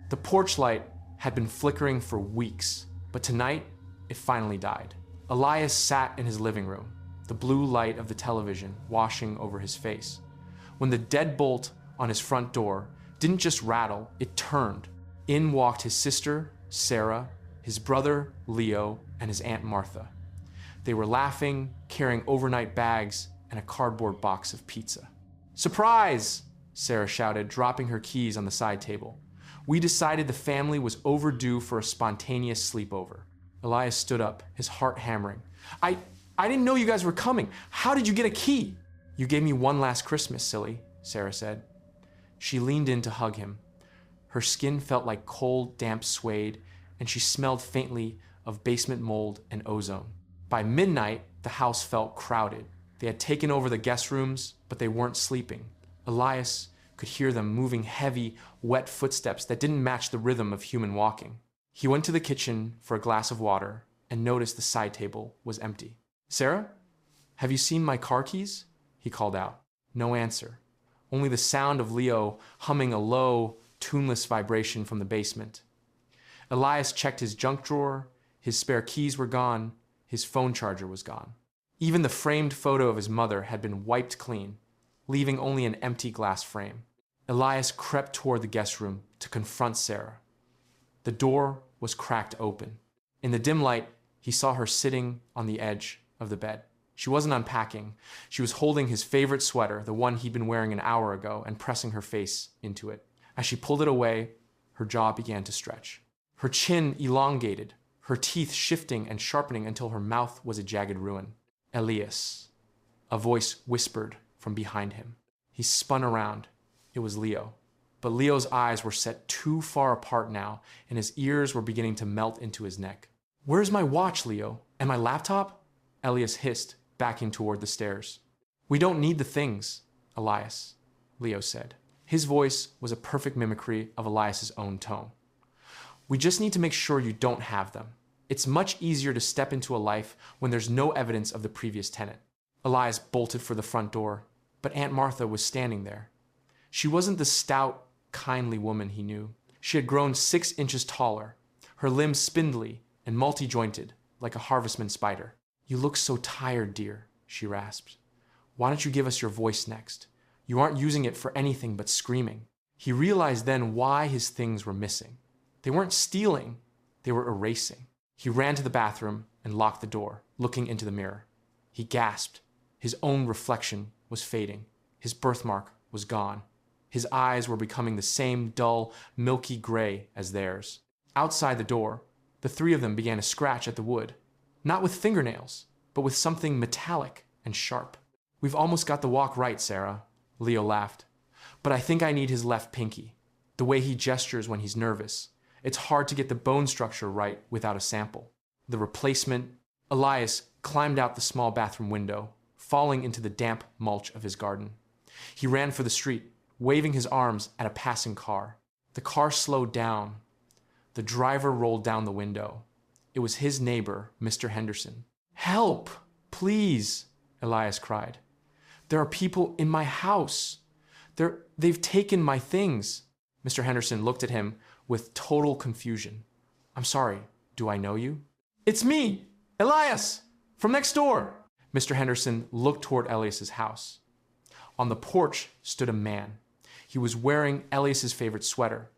The porch light had been flickering for weeks, but tonight, it finally died. Elias sat in his living room, the blue light of the television washing over his face, when the deadbolt on his front door didn't just rattle, it turned. In walked his sister, Sarah, his brother, Leo, and his Aunt Martha. They were laughing, carrying overnight bags and a cardboard box of pizza. "Surprise!" Sarah shouted, dropping her keys on the side table. "We decided the family was overdue for a spontaneous sleepover." Elias stood up, his heart hammering. I didn't know you guys were coming. How did you get a key?" "You gave me one last Christmas, silly," Sarah said. She leaned in to hug him. Her skin felt like cold, damp suede, and she smelled faintly of basement mold and ozone. By midnight, the house felt crowded. They had taken over the guest rooms, but they weren't sleeping. Elias could hear them moving heavy, wet footsteps that didn't match the rhythm of human walking. He went to the kitchen for a glass of water and noticed the side table was empty. "Sarah, have you seen my car keys?" he called out. No answer, only the sound of Leo humming a low, tuneless vibration from the basement. Elias checked his junk drawer, his spare keys were gone, his phone charger was gone. Even the framed photo of his mother had been wiped clean, leaving only an empty glass frame. Elias crept toward the guest room to confront Sarah. The door was cracked open. In the dim light, he saw her sitting on the edge of the bed. She wasn't unpacking. She was holding his favorite sweater, the one he'd been wearing an hour ago, and pressing her face into it. As she pulled it away, her jaw began to stretch. Her chin elongated, her teeth shifting and sharpening until her mouth was a jagged ruin. "Elias," a voice whispered from behind him. He spun around. It was Leo. But Leo's eyes were set too far apart now, and his ears were beginning to melt into his neck. "Where's my watch, Leo? And my laptop?" Elias hissed, backing toward the stairs. "We don't need the things, Elias," Leo said. His voice was a perfect mimicry of Elias's own tone. "We just need to make sure you don't have them. It's much easier to step into a life when there's no evidence of the previous tenant." Elias bolted for the front door, but Aunt Martha was standing there. She wasn't the stout, kindly woman he knew. She had grown 6 inches taller, her limbs spindly and multi-jointed, like a harvestman spider. "You look so tired, dear," she rasped. "Why don't you give us your voice next? You aren't using it for anything but screaming." He realized then why his things were missing. They weren't stealing, they were erasing. He ran to the bathroom and locked the door, looking into the mirror. He gasped. His own reflection was fading. His birthmark was gone. His eyes were becoming the same dull, milky gray as theirs. Outside the door, the three of them began to scratch at the wood, not with fingernails, but with something metallic and sharp. "We've almost got the walk right, Sarah," Leo laughed. "But I think I need his left pinky. The way he gestures when he's nervous. It's hard to get the bone structure right without a sample." The replacement. Elias climbed out the small bathroom window, falling into the damp mulch of his garden. He ran for the street, waving his arms at a passing car. The car slowed down. The driver rolled down the window. It was his neighbor, Mr. Henderson. "Help, please," Elias cried. "There are people in my house. They've taken my things." Mr. Henderson looked at him with total confusion. "I'm sorry, do I know you?" "It's me, Elias, from next door." Mr. Henderson looked toward Elias's house. On the porch stood a man. He was wearing Elias's favorite sweater.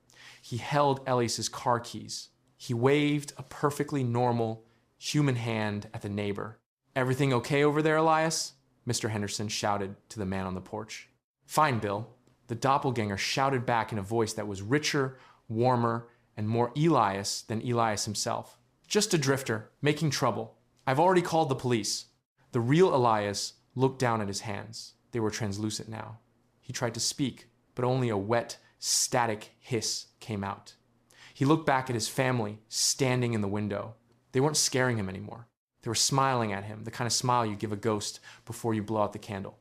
He held Elias's car keys. He waved a perfectly normal, human hand at the neighbor. "Everything okay over there, Elias?" Mr. Henderson shouted to the man on the porch. "Fine, Bill," the doppelganger shouted back in a voice that was richer, warmer, and more Elias than Elias himself. "Just a drifter, making trouble. I've already called the police." The real Elias looked down at his hands. They were translucent now. He tried to speak, but only a wet, static hiss came out. He looked back at his family standing in the window. They weren't scaring him anymore. They were smiling at him, the kind of smile you give a ghost before you blow out the candle.